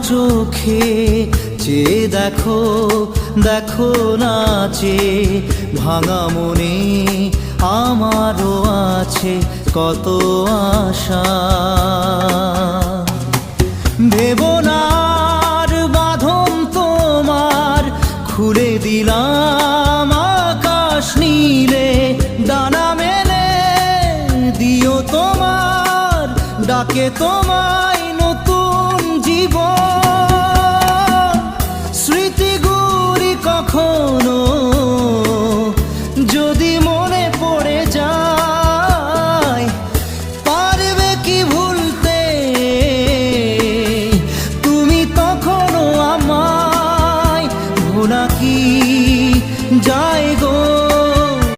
চোখে চেয়ে দেখো, দেখো নাচে ভাঙা মনে আমারও আছে কত আশা। ভেবনার বাঁধন তোমার খুলে দিলাম আকাশ নীলে, ডানা মেলে দিও তোমার ডাকে তোমায় নতুন জীবন। স্মৃতিগুলি কখনো যদি